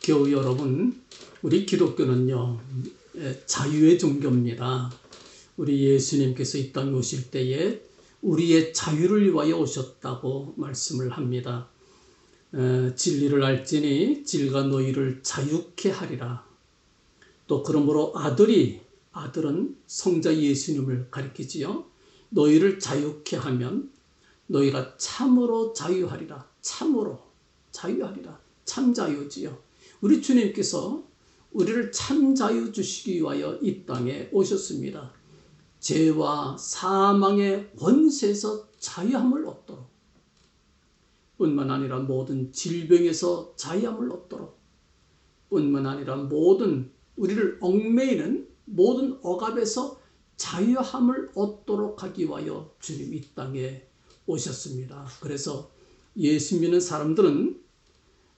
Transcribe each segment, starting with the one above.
교우 여러분, 우리 기독교는요, 자유의 종교입니다. 우리 예수님께서 이 땅에 오실 때에 우리의 자유를 위하여 오셨다고 말씀을 합니다. 진리를 알지니 진리가 너희를 자유케 하리라. 또 그러므로 아들은 성자 예수님을 가리키지요. 너희를 자유케 하면 너희가 참으로 자유하리라. 참으로 자유하리라. 참 자유지요. 우리 주님께서 우리를 참 자유 주시기 위하여 이 땅에 오셨습니다. 죄와 사망의 권세에서 자유함을 얻도록, 뿐만 아니라 모든 질병에서 자유함을 얻도록, 뿐만 아니라 모든 우리를 얽매이는 모든 억압에서 자유함을 얻도록 하기 위하여 주님 이 땅에 오셨습니다. 그래서 예수 믿는 사람들은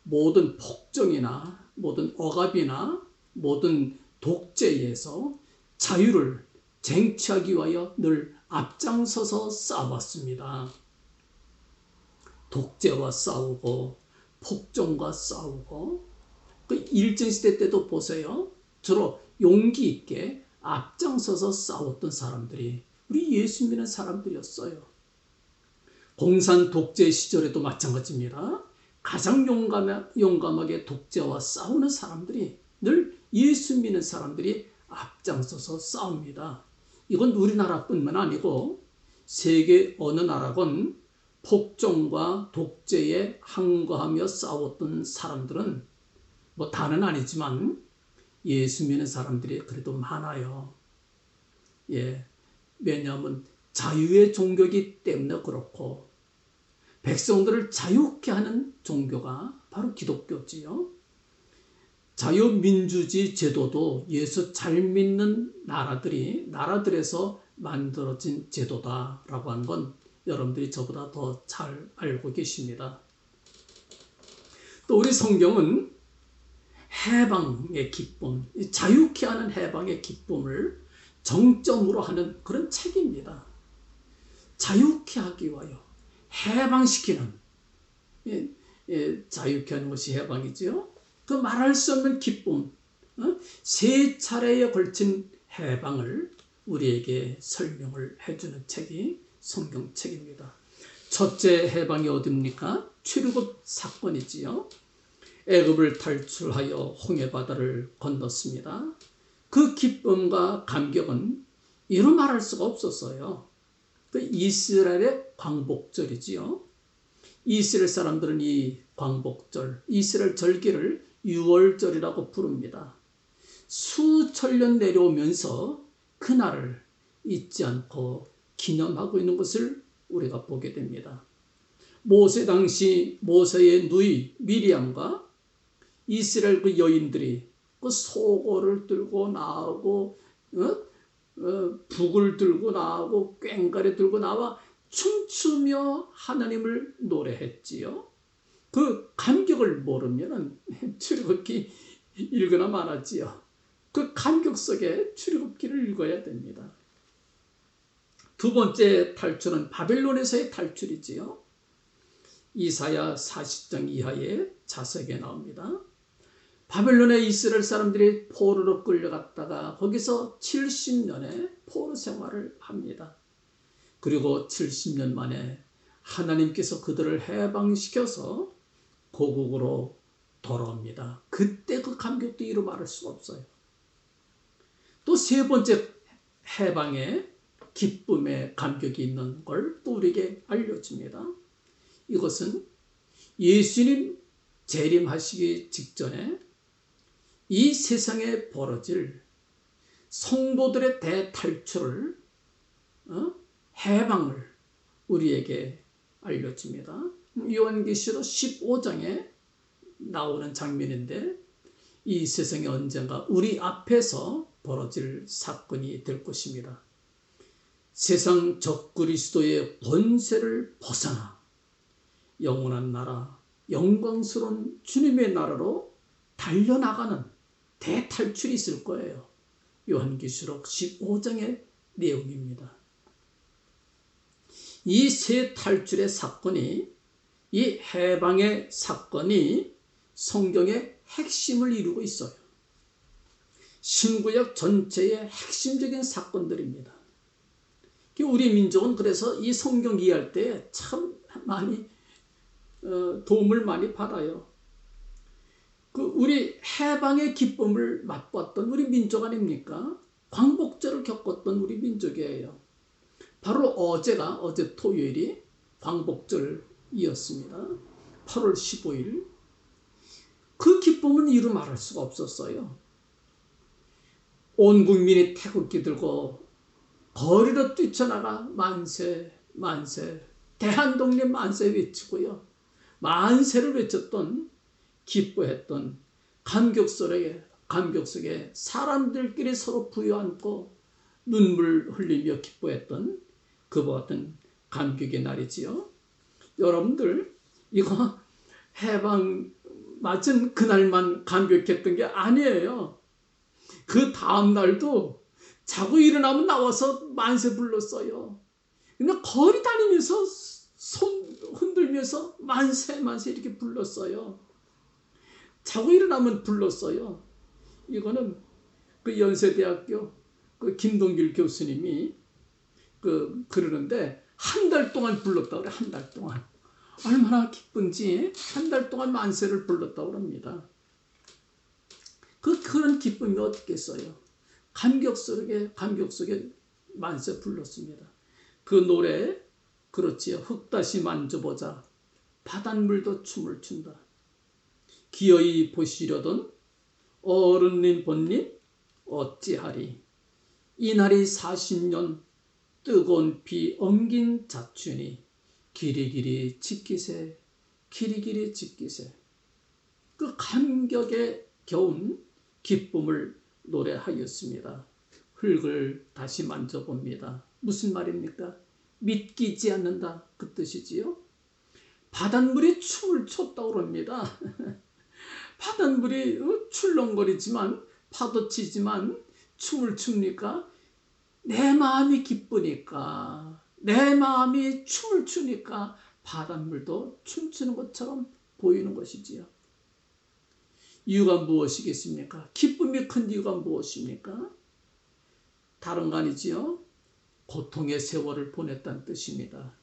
모든 폭정이나 모든 억압이나 모든 독재에서 자유를 쟁취하기 위하여 늘 앞장서서 싸웠습니다. 독재와 싸우고 폭정과 싸우고, 그 일제시대 때도 보세요. 주로 용기 있게 앞장서서 싸웠던 사람들이 우리 예수 믿는 사람들이었어요. 공산 독재 시절에도 마찬가지입니다. 가장 용감하게 독재와 싸우는 사람들이 늘 예수 믿는 사람들이 앞장서서 싸웁니다. 이건 우리나라뿐만 아니고 세계 어느 나라건 폭정과 독재에 항거하며 싸웠던 사람들은 다는 아니지만 예수 믿는 사람들이 그래도 많아요. 왜냐하면 자유의 종교이기 때문에 그렇고, 백성들을 자유케 하는 종교가 바로 기독교지요. 자유민주주의 제도도 예수 잘 믿는 나라들에서 만들어진 제도다라고 하는 건 여러분들이 저보다 더 잘 알고 계십니다. 또 우리 성경은 해방의 기쁨, 자유케 하는 해방의 기쁨을 정점으로 하는 그런 책입니다. 자유케 하기 위하여 해방시키는, 자유케 하는 것이 해방이지요. 그 말할 수 없는 기쁨, 세 차례에 걸친 해방을 우리에게 설명을 해주는 책이 성경책입니다. 첫째 해방이 어디입니까? 출애굽 사건이지요. 애굽을 탈출하여 홍해바다를 건넜습니다. 그 기쁨과 감격은 이루 말할 수가 없었어요. 그 이스라엘의 광복절이지요. 이스라엘 사람들은 이 광복절, 이스라엘 절기를 유월절이라고 부릅니다. 수천 년 내려오면서 그날을 잊지 않고 기념하고 있는 것을 우리가 보게 됩니다. 모세 당시 모세의 누이 미리암과 이스라엘 그 여인들이 그 소고를 들고 나오고 북을 들고 나오고 꽹과리 들고 나와 춤추며 하나님을 노래했지요. 그 감격을 모르면 출애굽기 읽거나 말하지요. 그 감격 속에 출애굽기를 읽어야 됩니다. 두 번째 탈출은 바벨론에서의 탈출이지요. 이사야 40장 이하의 자석에 나옵니다. 바벨론에 이스라엘 사람들이 포로로 끌려갔다가 거기서 70년의 포로 생활을 합니다. 그리고 70년 만에 하나님께서 그들을 해방시켜서 고국으로 돌아옵니다. 그때 그 감격도 이루 말할 수가 없어요. 또 세 번째 해방의 기쁨의 감격이 있는 걸 또 우리에게 알려줍니다. 이것은 예수님 재림하시기 직전에 이 세상에 벌어질 성도들의 대탈출을, 해방을 우리에게 알려줍니다. 요한계시록 15장에 나오는 장면인데, 이 세상에 언젠가 우리 앞에서 벌어질 사건이 될 것입니다. 세상 적그리스도의 권세를 벗어나 영원한 나라, 영광스러운 주님의 나라로 달려나가는 대탈출이 있을 거예요. 요한계시록 15장의 내용입니다. 이 세 탈출의 사건이, 이 해방의 사건이 성경의 핵심을 이루고 있어요. 신구약 전체의 핵심적인 사건들입니다. 우리 민족은 그래서 이 성경 이해할 때 참 많이 도움을 많이 받아요. 우리 해방의 기쁨을 맛봤던 우리 민족 아닙니까? 광복절을 겪었던 우리 민족이에요. 바로 어제 토요일이 광복절이었습니다. 8월 15일. 그 기쁨은 이루 말할 수가 없었어요. 온 국민이 태극기 들고 거리로 뛰쳐나가 만세 만세 대한독립 만세 외치고요. 만세를 외쳤던 기뻐했던 감격 속에 사람들끼리 서로 부여안고 눈물 흘리며 기뻐했던 그와 같은 감격의 날이지요. 여러분들 이거 해방 맞은 그날만 감격했던 게 아니에요. 그 다음 날도 자고 일어나면 나와서 만세 불렀어요. 근데 거리 다니면서 손 흔들면서 만세 만세 이렇게 불렀어요. 자고 일어나면 불렀어요. 이거는 그 연세대학교 그 김동길 교수님이 그러는데 한 달 동안 불렀다 그래. 한 달 동안. 얼마나 기쁜지 한 달 동안 만세를 불렀다고 합니다. 그런 기쁨이 어떻겠어요? 감격 속에 만세 불렀습니다. 그 노래 그렇지요. 흙 다시 만져보자. 바닷물도 춤을 춘다. 기어이 보시려던 어른님 본님 어찌하리. 이날이 40년 뜨거운 비 엉긴 자춘이 기리기리 지키세 기리기리 지키세. 그 감격에 겨운 기쁨을 노래하였습니다. 흙을 다시 만져봅니다. 무슨 말입니까? 믿기지 않는다 그 뜻이지요. 바닷물이 춤을 췄다고 합니다. 바닷물이 출렁거리지만 파도치지만 춤을 춥니까? 내 마음이 기쁘니까 내 마음이 춤을 추니까 바닷물도 춤추는 것처럼 보이는 것이지요. 이유가 무엇이겠습니까? 기쁨이 큰 이유가 무엇입니까? 다른 거 아니지요. 고통의 세월을 보냈다는 뜻입니다.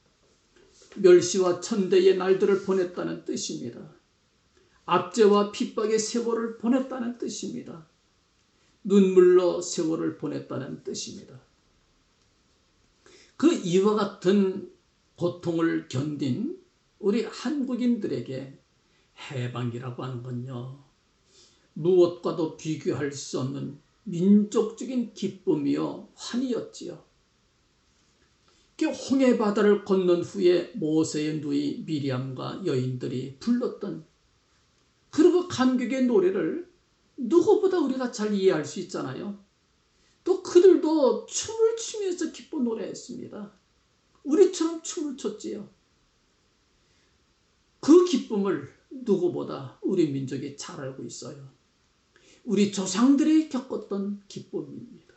멸시와 천대의 날들을 보냈다는 뜻입니다. 압제와 핍박의 세월을 보냈다는 뜻입니다. 눈물로 세월을 보냈다는 뜻입니다. 그 이와 같은 고통을 견딘 우리 한국인들에게 해방이라고 하는 건요, 무엇과도 비교할 수 없는 민족적인 기쁨이요 환희였지요. 홍해 바다를 건넌 후에 모세의 누이 미리암과 여인들이 불렀던 그리고 감격의 노래를 누구보다 우리가 잘 이해할 수 있잖아요. 또 그들도 춤을 추면서 기뻐 노래했습니다. 우리처럼 춤을 췄지요. 그 기쁨을 누구보다 우리 민족이 잘 알고 있어요. 우리 조상들이 겪었던 기쁨입니다.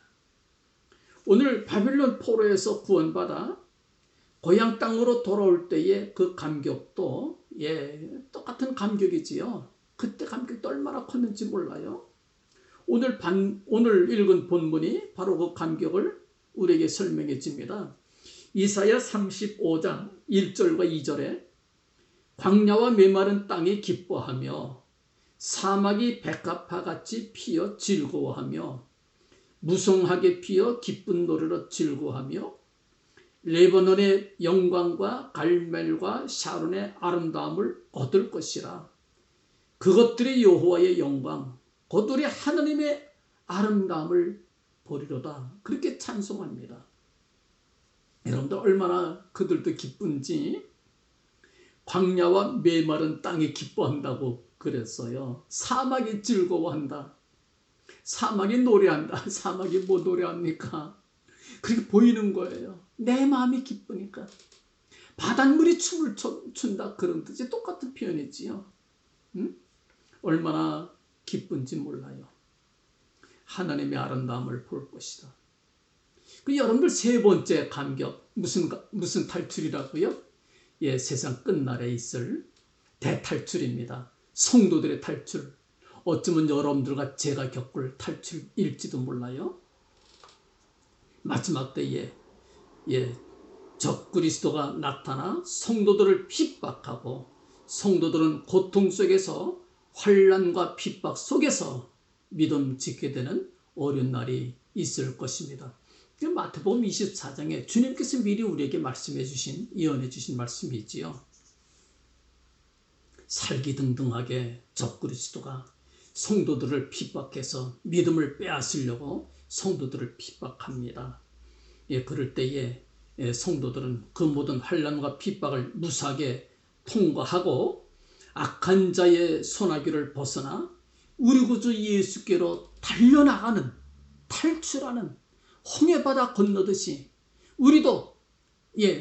오늘 바빌론 포로에서 구원받아 고향 땅으로 돌아올 때의 그 감격도 똑같은 감격이지요. 그때 감격도 얼마나 컸는지 몰라요. 오늘 읽은 본문이 바로 그 감격을 우리에게 설명해 줍니다. 이사야 35장 1절과 2절에 광야와 메마른 땅이 기뻐하며 사막이 백합화같이 피어 즐거워하며 무성하게 피어 기쁜 노래로 즐거워하며 레바논의 영광과 갈멜과 샤론의 아름다움을 얻을 것이라. 그것들이 여호와의 영광 곧 우리 하나님의 아름다움을 보리로다. 그렇게 찬송합니다. 여러분들 얼마나 그들도 기쁜지. 광야와 메마른 땅이 기뻐한다고 그랬어요. 사막이 즐거워한다. 사막이 노래한다. 사막이 뭐 노래합니까? 그렇게 보이는 거예요. 내 마음이 기쁘니까. 바닷물이 춤을 춘다 그런 뜻이 똑같은 표현이지요. 얼마나 기쁜지 몰라요. 하나님의 아름다움을 볼 것이다. 여러분들 세 번째 감격 무슨 탈출이라고요? 세상 끝날에 있을 대탈출입니다. 성도들의 탈출. 어쩌면 여러분들과 제가 겪을 탈출일지도 몰라요. 마지막 때에 적그리스도가 나타나 성도들을 핍박하고 성도들은 고통 속에서 환난과 핍박 속에서 믿음 지게 되는 어려운 날이 있을 것입니다. 마태복음 24장에 주님께서 미리 우리에게 말씀해 주신, 예언해 주신 말씀이 있지요. 살기등등하게 적그리스도가 성도들을 핍박해서 믿음을 빼앗으려고 성도들을 핍박합니다. 그럴 때에 성도들은 그 모든 환난과 핍박을 무사하게 통과하고 악한 자의 손아귀를 벗어나 우리 구주 예수께로 달려나가는, 탈출하는 홍해바다 건너듯이 우리도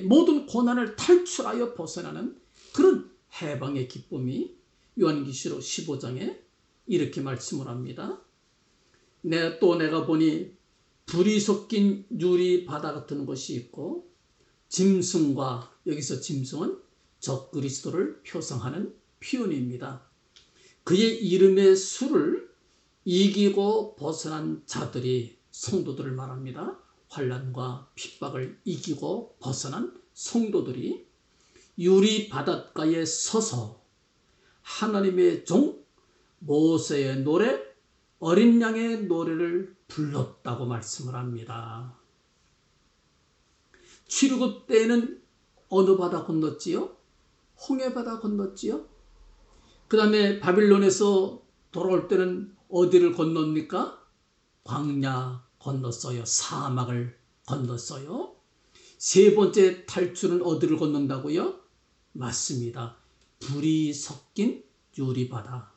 모든 고난을 탈출하여 벗어나는 그런 해방의 기쁨이 요한계시록 15장에 이렇게 말씀을 합니다. 내가 보니 불이 섞인 유리 바다 같은 것이 있고 짐승과, 여기서 짐승은 적그리스도를 표상하는 표현입니다. 그의 이름의 수를 이기고 벗어난 자들이, 성도들을 말합니다. 환난과 핍박을 이기고 벗어난 성도들이 유리 바닷가에 서서 하나님의 종 모세의 노래, 어린 양의 노래를 불렀다고 말씀을 합니다. 출애굽 때에는 어느 바다 건넜지요? 홍해바다 건넜지요? 그 다음에 바빌론에서 돌아올 때는 어디를 건넙니까? 광야 건넜어요. 사막을 건넜어요. 세 번째 탈출은 어디를 건넌다고요? 맞습니다. 불이 섞인 유리바다.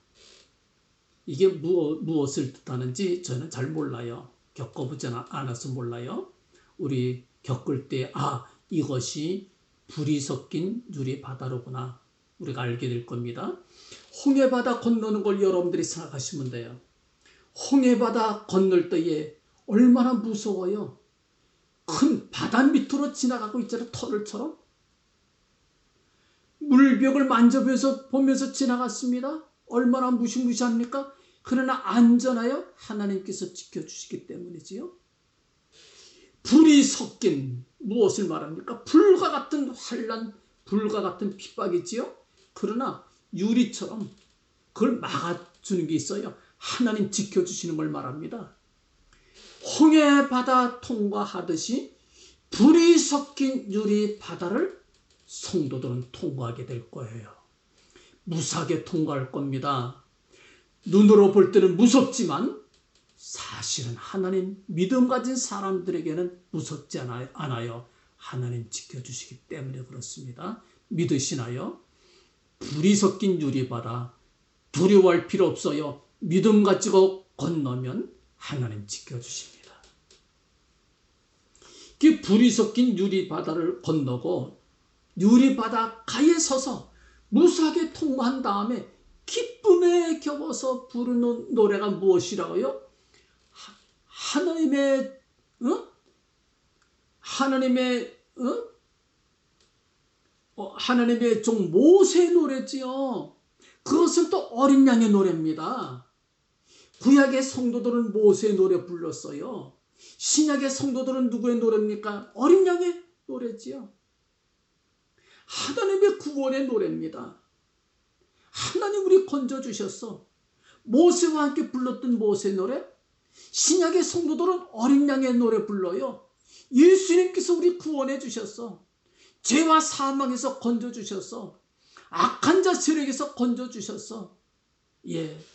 이게 무엇을 뜻하는지 저는 잘 몰라요. 겪어보지 않아서 몰라요. 우리 겪을 때 이것이 불이 섞인 유리바다로구나 우리가 알게 될 겁니다. 홍해바다 건너는 걸 여러분들이 생각하시면 돼요. 홍해바다 건널 때에 얼마나 무서워요. 큰 바다 밑으로 지나가고 있잖아요. 터널처럼. 물벽을 보면서 지나갔습니다. 얼마나 무시무시합니까? 그러나 안전하여 하나님께서 지켜주시기 때문이지요. 불이 섞인, 무엇을 말합니까? 불과 같은 환난, 불과 같은 핍박이지요. 그러나 유리처럼 그걸 막아주는 게 있어요. 하나님 지켜주시는 걸 말합니다. 홍해바다 통과하듯이 불이 섞인 유리 바다를 성도들은 통과하게 될 거예요. 무사하게 통과할 겁니다. 눈으로 볼 때는 무섭지만 사실은 하나님 믿음 가진 사람들에게는 무섭지 않아요. 하나님 지켜주시기 때문에 그렇습니다. 믿으시나요? 불이 섞인 유리바다 두려워할 필요 없어요. 믿음 가지고 건너면 하나님 지켜주십니다. 그 불이 섞인 유리바다를 건너고 유리바다가에 서서 무사하게 통과한 다음에 기쁨에 겹어서 부르는 노래가 무엇이라고요? 하나님의 종 모세의 노래지요. 그것은 또 어린 양의 노래입니다. 구약의 성도들은 모세의 노래 불렀어요. 신약의 성도들은 누구의 노래입니까? 어린 양의 노래지요. 하나님의 구원의 노래입니다. 하나님 우리 건져주셨어. 모세와 함께 불렀던 모세의 노래, 신약의 성도들은 어린 양의 노래 불러요. 예수님께서 우리 구원해 주셨어. 죄와 사망에서 건져주셨어. 악한 자 세력에서 건져주셨어.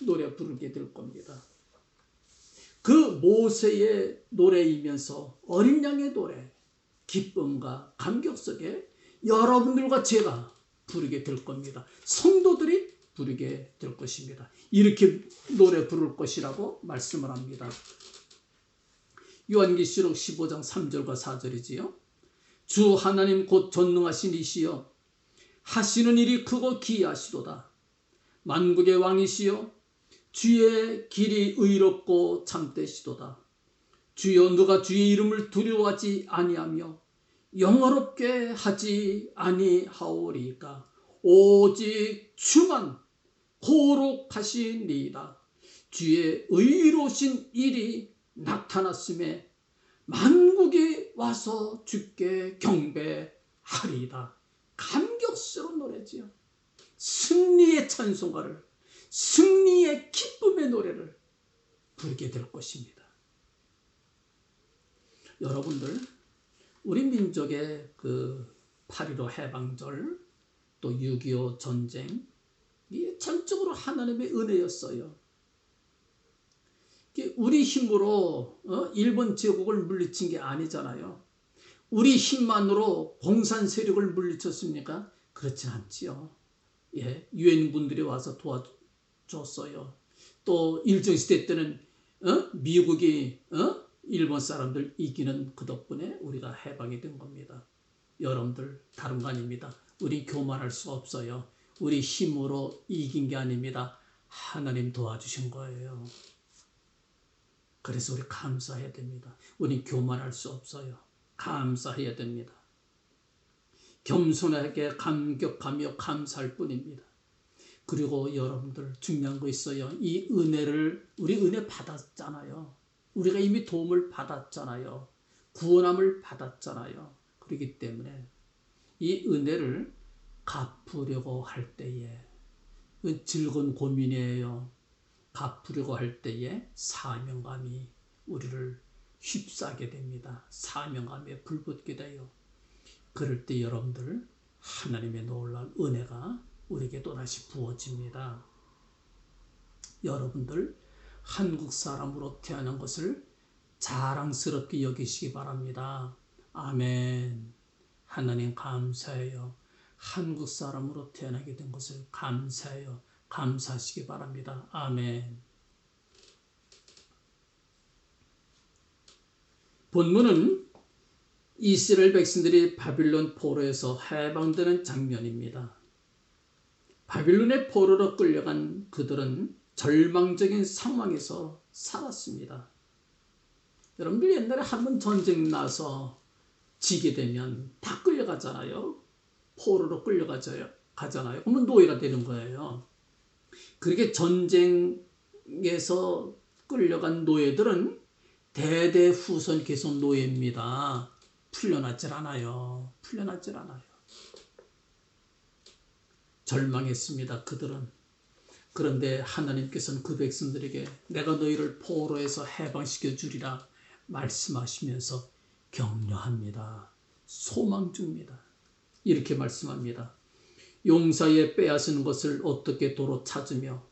노래 부르게 될 겁니다. 그 모세의 노래이면서 어린 양의 노래, 기쁨과 감격 속에 여러분들과 제가 부르게 될 겁니다. 성도들이 부르게 될 것입니다. 이렇게 노래 부를 것이라고 말씀을 합니다. 요한계시록 15장 3절과 4절이지요. 주 하나님 곧 전능하신 이시여 하시는 일이 크고 기이하시도다. 만국의 왕이시여 주의 길이 의롭고 참되시도다. 주여 누가 주의 이름을 두려워하지 아니하며 영어롭게 하지 아니하오리까. 오직 주만 거룩하시니이다. 주의 의로우신 일이 나타났음에 만국이 와서 주께 경배하리이다. 감격스러운 노래지요. 승리의 찬송가를, 승리의 기쁨의 노래를 부르게 될 것입니다. 여러분들, 우리 민족의 그 8.15 해방절, 또 6.25 전쟁, 이게 전적으로 하나님의 은혜였어요. 우리 힘으로 일본 제국을 물리친 게 아니잖아요. 우리 힘만으로 공산 세력을 물리쳤습니까? 그렇진 않지요. 예, 유엔군들이 와서 도와줬어요. 또 일정시대 때는 미국이 일본 사람들 이기는 그 덕분에 우리가 해방이 된 겁니다. 여러분들, 다른 거 아닙니다. 우리 교만할 수 없어요. 우리 힘으로 이긴 게 아닙니다. 하나님 도와주신 거예요. 그래서 우리 감사해야 됩니다. 우리 교만할 수 없어요. 감사해야 됩니다. 겸손하게 감격하며 감사할 뿐입니다. 그리고 여러분들, 중요한 거 있어요. 이 은혜를, 우리 은혜 받았잖아요. 우리가 이미 도움을 받았잖아요. 구원함을 받았잖아요. 그렇기 때문에 이 은혜를 갚으려고 할 때에 즐거운 고민이에요. 갚으려고 할 때에 사명감이 우리를 휩싸게 됩니다. 사명감에 불붙게 돼요. 그럴 때 여러분들, 하나님의 놀라운 은혜가 우리에게 또다시 부어집니다. 여러분들, 한국 사람으로 태어난 것을 자랑스럽게 여기시기 바랍니다. 아멘. 하나님 감사해요. 한국 사람으로 태어나게 된 것을 감사해요. 감사하시기 바랍니다. 아멘. 본문은 이스라엘 백성들이 바빌론 포로에서 해방되는 장면입니다. 바빌론의 포로로 끌려간 그들은 절망적인 상황에서 살았습니다. 여러분들, 옛날에 한번 전쟁 나서 지게 되면 다 끌려가잖아요. 포로로 끌려가잖아요. 그러면 노예가 되는 거예요. 그렇게 전쟁에서 끌려간 노예들은 대대후손 계속 노예입니다. 풀려나질 않아요. 절망했습니다. 그들은. 그런데 하나님께서는 그 백성들에게 내가 너희를 포로에서 해방시켜 주리라 말씀하시면서 격려합니다. 소망 줍니다. 이렇게 말씀합니다. 용사의 빼앗은 것을 어떻게 도로 찾으며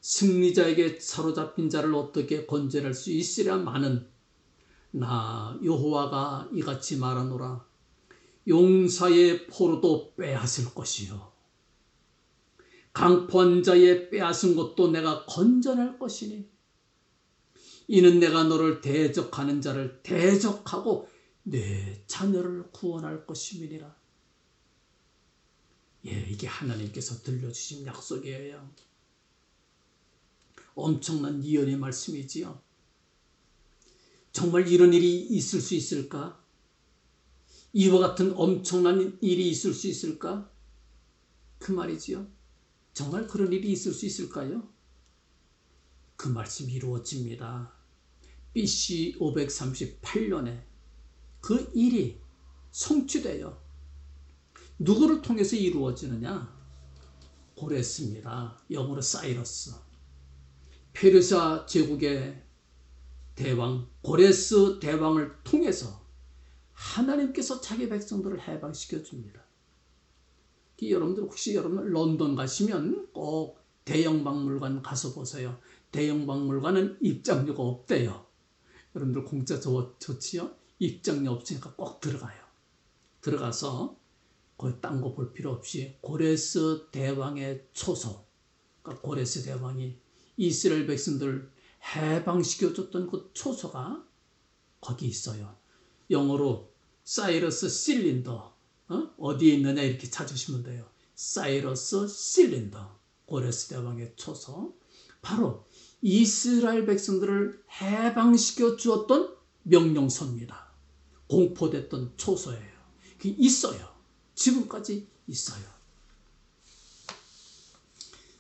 승리자에게 사로잡힌 자를 어떻게 건져낼 수 있으랴 마는 나 여호와가 이같이 말하노라. 용사의 포로도 빼앗을 것이요 강포한 자의 빼앗은 것도 내가 건져낼 것이니 이는 내가 너를 대적하는 자를 대적하고 내 자녀를 구원할 것임이니라. 예, 이게 하나님께서 들려주신 약속이에요. 엄청난 예언의 말씀이지요. 정말 이런 일이 있을 수 있을까? 이와 같은 엄청난 일이 있을 수 있을까? 그 말이지요. 정말 그런 일이 있을 수 있을까요? 그 말씀이 이루어집니다. BC 538년에 그 일이 성취돼요. 누구를 통해서 이루어지느냐? 고레스입니다. 영어로 사이러스. 페르시아 제국의 대왕 고레스 대왕을 통해서 하나님께서 자기 백성들을 해방시켜 줍니다. 여러분들, 혹시 여러분 런던 가시면 꼭 대형박물관 가서 보세요. 대형박물관은 입장료가 없대요. 여러분들 공짜 좋지요? 입장료 없으니까 꼭 들어가요. 들어가서 거기 딴 거 볼 필요 없이 고레스 대왕의 초소, 그러니까 고레스 대왕이 이스라엘 백성들을 해방시켜줬던 그 초소가 거기 있어요. 영어로 사이러스 실린더, 어디에 있느냐 이렇게 찾으시면 돼요. 사이러스 실린더, 고레스 대왕의 초소. 바로 이스라엘 백성들을 해방시켜 주었던 명령서입니다. 공포됐던 초소예요. 그게 있어요. 지금까지 있어요.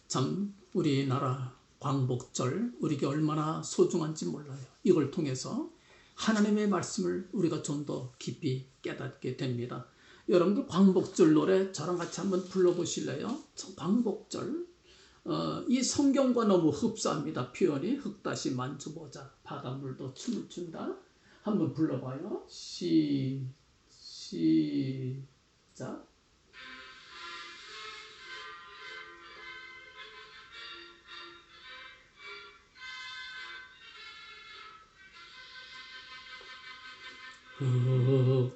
참 우리나라 광복절 우리에게 얼마나 소중한지 몰라요. 이걸 통해서 하나님의 말씀을 우리가 좀 더 깊이 깨닫게 됩니다. 여러분들 광복절 노래 저랑 같이 한번 불러보실래요? 광복절. 이 성경과 너무 흡사합니다. 표현이 흙다시 만져보자 바닷물도 춤을 춘다. 한번 불러봐요. 시작.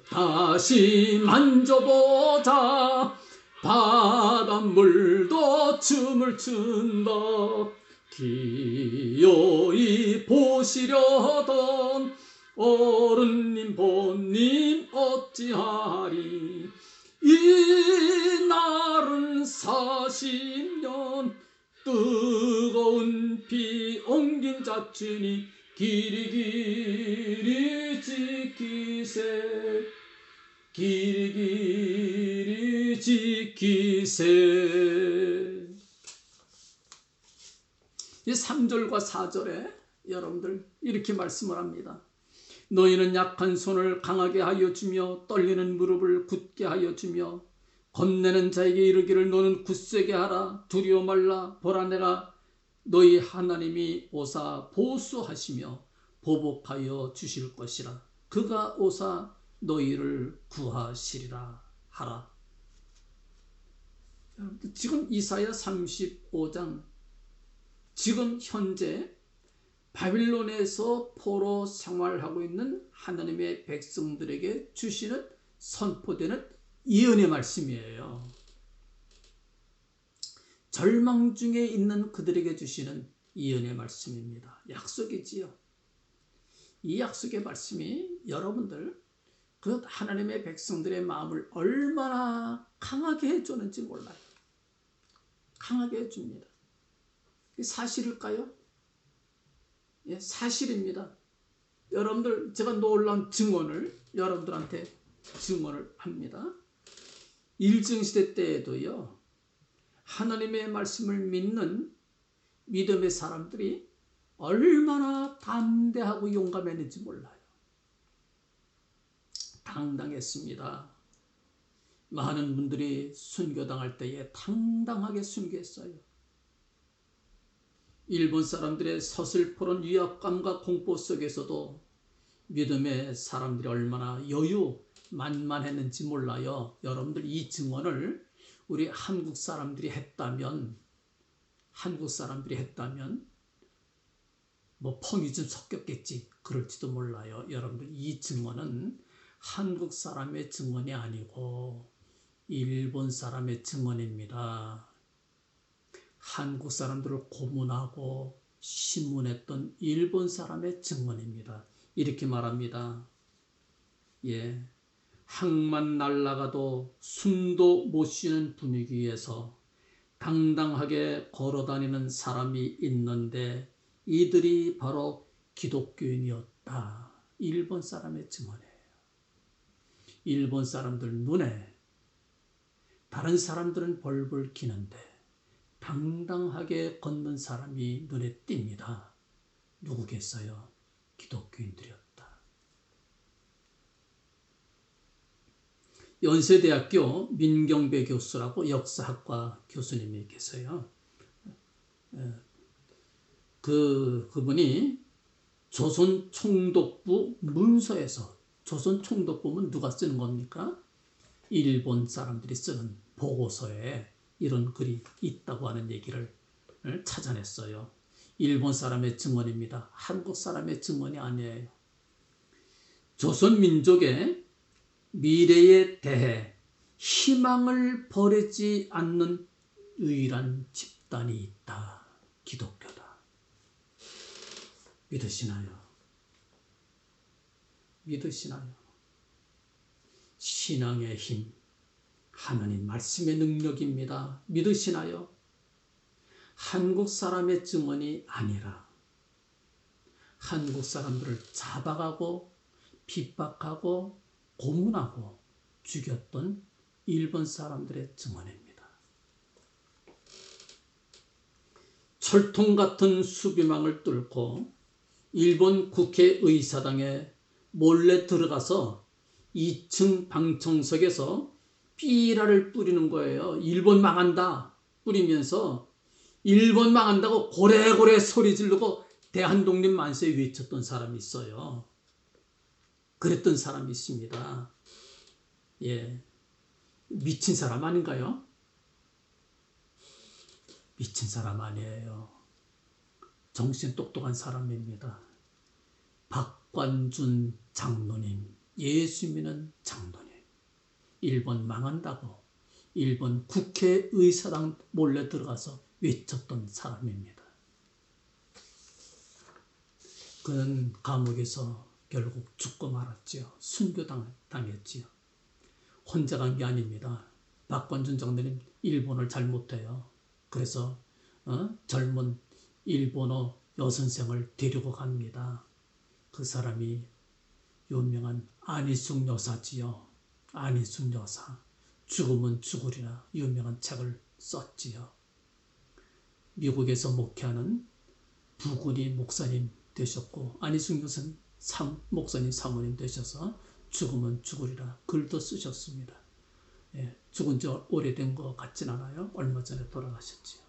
다시 만져보자 바닷물도 춤을 춘다. 기어이 보시려던 어른님 본님 어찌하리. 이 날은 40년 뜨거운 피 옮긴 자치니 길이 지키세 길이 지키세. 이 3절과 4절에 여러분들 이렇게 말씀을 합니다. 너희는 약한 손을 강하게 하여 주며 떨리는 무릎을 굳게 하여 주며 겁내는 자에게 이르기를 너는 굳세게 하라. 두려워 말라. 보라 내가 너희 하나님이 오사 보수하시며 보복하여 주실 것이라. 그가 오사 너희를 구하시리라 하라. 지금 이사야 35장 지금 현재 바빌론에서 포로 생활하고 있는 하나님의 백성들에게 주시는 선포되는 예언의 말씀이에요. 절망 중에 있는 그들에게 주시는 예언의 말씀입니다. 약속이지요. 이 약속의 말씀이 여러분들 그 하나님의 백성들의 마음을 얼마나 강하게 해주는지 몰라요. 강하게 해줍니다. 사실일까요? 예, 사실입니다. 여러분들 제가 놀라운 증언을 여러분들한테 증언을 합니다. 일정시대 때에도요. 하나님의 말씀을 믿는 믿음의 사람들이 얼마나 담대하고 용감했는지 몰라요. 당당했습니다. 많은 분들이 순교당할 때에 당당하게 순교했어요. 일본 사람들의 서슬퍼런 위압감과 공포 속에서도 믿음의 사람들이 얼마나 여유만만했는지 몰라요. 여러분들 이 증언을 우리 한국 사람들이 했다면 뭐 펑이 좀 섞였겠지 그럴지도 몰라요. 여러분들 이 증언은 한국 사람의 증언이 아니고 일본 사람의 증언입니다. 한국 사람들을 고문하고 신문했던 일본 사람의 증언입니다. 이렇게 말합니다. 예, 항만 날아가도 숨도 못 쉬는 분위기에서 당당하게 걸어다니는 사람이 있는데 이들이 바로 기독교인이었다. 일본 사람의 증언이에요. 일본 사람들 눈에 다른 사람들은 벌벌 기는데 당당하게 걷는 사람이 눈에 띕니다. 누구겠어요? 기독교인들이었다. 연세대학교 민경배 교수라고 역사학과 교수님이 계세요. 그분이 조선 총독부 문서에서, 조선 총독부는 누가 쓰는 겁니까? 일본 사람들이 쓰는 보고서에 이런 글이 있다고 하는 얘기를 찾아냈어요. 일본 사람의 증언입니다. 한국 사람의 증언이 아니에요. 조선 민족의 미래에 대해 희망을 버리지 않는 유일한 집단이 있다. 기독교다. 믿으시나요? 믿으시나요? 신앙의 힘, 하나님 말씀의 능력입니다. 믿으시나요? 한국 사람의 증언이 아니라 한국 사람들을 잡아가고 핍박하고 고문하고 죽였던 일본 사람들의 증언입니다. 철통 같은 수비망을 뚫고 일본 국회의사당에 몰래 들어가서 2층 방청석에서 삐라를 뿌리는 거예요. 일본 망한다 뿌리면서 일본 망한다고 고래고래 소리 지르고 대한독립 만세 외쳤던 사람이 있어요. 그랬던 사람이 있습니다. 예, 미친 사람 아닌가요? 미친 사람 아니에요. 정신 똑똑한 사람입니다. 박관준 장로님, 예수 믿는 장로님. 일본 망한다고 일본 국회의사당 몰래 들어가서 외쳤던 사람입니다. 그는 감옥에서 결국 죽고 말았지요. 순교당했지요. 혼자 간 게 아닙니다. 박관준 장로님 일본어를 잘 못해요. 그래서 젊은 일본어 여선생을 데리고 갑니다. 그 사람이 유명한 안희숙 여사지요. 안희숙 여사. 죽으면 죽으리라 유명한 책을 썼지요. 미국에서 목회하는 부군이 목사님 되셨고 안희숙 여사는 목사님 사모님 되셔서 죽으면 죽으리라 글도 쓰셨습니다. 예, 죽은 지 오래된 것 같진 않아요. 얼마 전에 돌아가셨지요.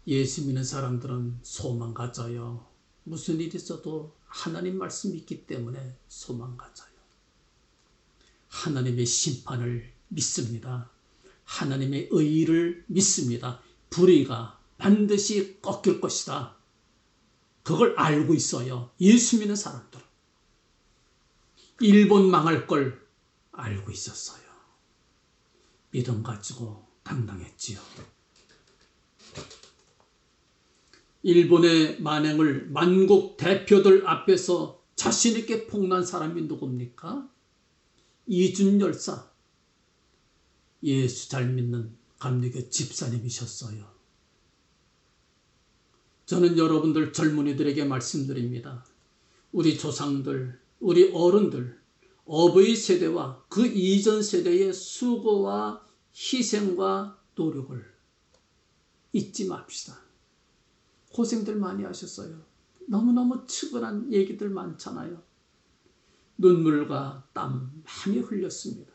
예수 믿는 사람들은 소망 가져요. 무슨 일이 있어도 하나님 말씀이 있기 때문에 소망 가져요. 하나님의 심판을 믿습니다. 하나님의 의를 믿습니다. 불의가 반드시 꺾일 것이다. 그걸 알고 있어요. 예수 믿는 사람들은. 일본 망할 걸 알고 있었어요. 믿음 가지고 당당했지요. 일본의 만행을 만국 대표들 앞에서 자신 있게 폭로한 사람이 누굽니까? 이준 열사. 예수 잘 믿는 감리교 집사님이셨어요. 저는 여러분들 젊은이들에게 말씀드립니다. 우리 조상들, 우리 어른들, 어버이 세대와 그 이전 세대의 수고와 희생과 노력을 잊지 맙시다. 고생들 많이 하셨어요. 너무너무 측은한 얘기들 많잖아요. 눈물과 땀 많이 흘렸습니다.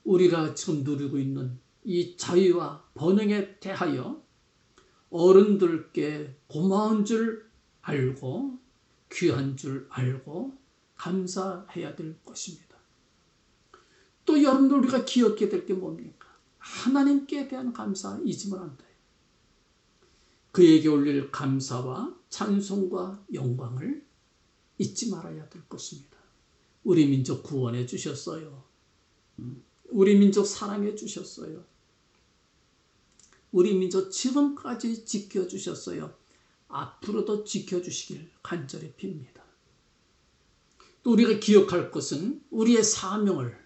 우리가 지금 누리고 있는 이 자유와 번영에 대하여 어른들께 고마운 줄 알고 귀한 줄 알고 감사해야 될 것입니다. 또 여러분들 우리가 기억해야 될 게 뭡니까? 하나님께 대한 감사 잊으면 안 돼요. 그에게 올릴 감사와 찬송과 영광을 잊지 말아야 될 것입니다. 우리 민족 구원해 주셨어요. 우리 민족 사랑해 주셨어요. 우리 민족 지금까지 지켜주셨어요. 앞으로도 지켜주시길 간절히 빕니다. 또 우리가 기억할 것은 우리의 사명을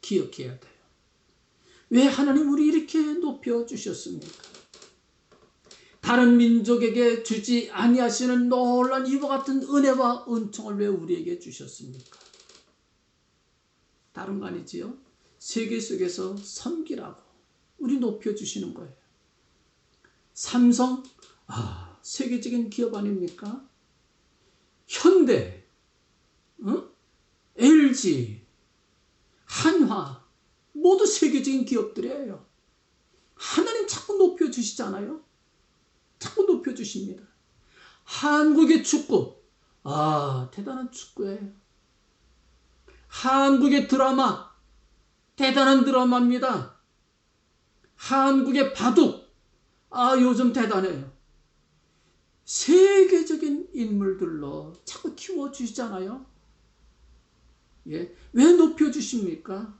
기억해야 돼요. 왜 하나님 우리 이렇게 높여주셨습니까? 다른 민족에게 주지 아니하시는 놀라운 이와 같은 은혜와 은총을 왜 우리에게 주셨습니까? 다른 거 아니지요? 세계 속에서 섬기라고 우리 높여주시는 거예요. 삼성, 세계적인 기업 아닙니까? 현대, LG, 한화 모두 세계적인 기업들이에요. 하나님 자꾸 높여주시잖아요. 자꾸 높여주십니다. 한국의 축구, 대단한 축구예요. 한국의 드라마, 대단한 드라마입니다. 한국의 바둑, 요즘 대단해요. 세계적인 인물들로 자꾸 키워주시잖아요. 예, 왜 높여주십니까?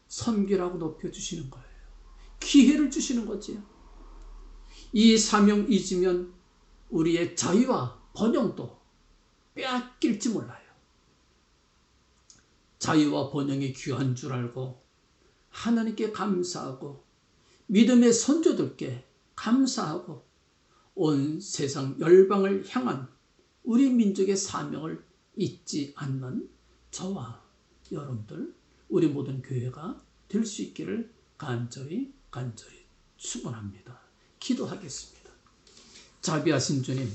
섬기라고 높여주시는 거예요. 기회를 주시는 거지요. 이 사명 잊으면 우리의 자유와 번영도 빼앗길지 몰라요. 자유와 번영이 귀한 줄 알고 하나님께 감사하고 믿음의 선조들께 감사하고 온 세상 열방을 향한 우리 민족의 사명을 잊지 않는 저와 여러분들, 우리 모든 교회가 될 수 있기를 간절히 축원합니다. 기도하겠습니다. 자비하신 주님,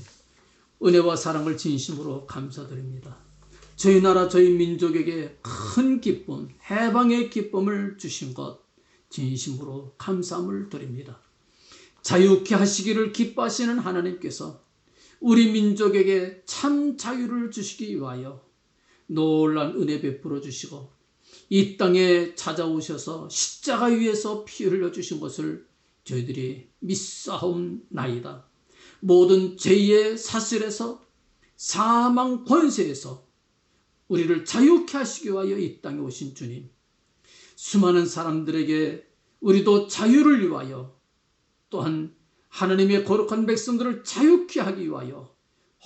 은혜와 사랑을 진심으로 감사드립니다. 저희 나라 저희 민족에게 큰 기쁨, 해방의 기쁨을 주신 것 진심으로 감사함을 드립니다. 자유케 하시기를 기뻐하시는 하나님께서 우리 민족에게 참 자유를 주시기 위하여 놀란 은혜 베풀어 주시고 이 땅에 찾아오셔서 십자가 위에서 피 흘려 주신 것을 저희들이 믿사옵나이다. 모든 죄의 사슬에서 사망 권세에서 우리를 자유케 하시기 위하여 이 땅에 오신 주님, 수많은 사람들에게 우리도 자유를 위하여 또한 하나님의 거룩한 백성들을 자유케 하기 위하여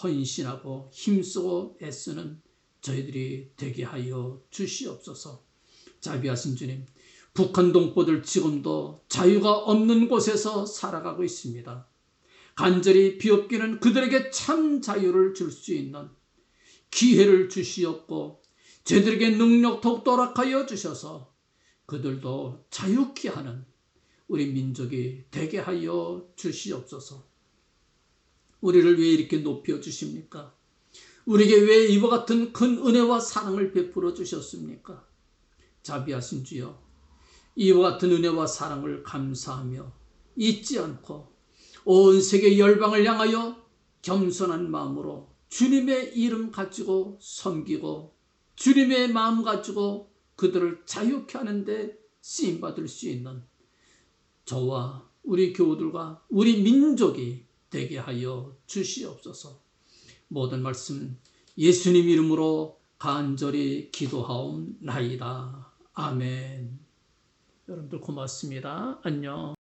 헌신하고 힘쓰고 애쓰는 저희들이 되게 하여 주시옵소서. 자비하신 주님, 북한 동포들 지금도 자유가 없는 곳에서 살아가고 있습니다. 간절히 비옵기는 그들에게 참 자유를 줄 수 있는 기회를 주시옵고 저희들에게 능력 더욱 허락하여 주셔서 그들도 자유케 하는 우리 민족이 되게 하여 주시옵소서. 우리를 왜 이렇게 높여주십니까? 우리에게 왜 이와 같은 큰 은혜와 사랑을 베풀어 주셨습니까? 자비하신 주여, 이와 같은 은혜와 사랑을 감사하며 잊지 않고 온 세계 열방을 향하여 겸손한 마음으로 주님의 이름 가지고 섬기고 주님의 마음 가지고 그들을 자유케 하는데 쓰임받을 수 있는 저와 우리 교우들과 우리 민족이 되게 하여 주시옵소서. 모든 말씀 예수님 이름으로 간절히 기도하옵나이다. 아멘. 여러분들 고맙습니다. 안녕.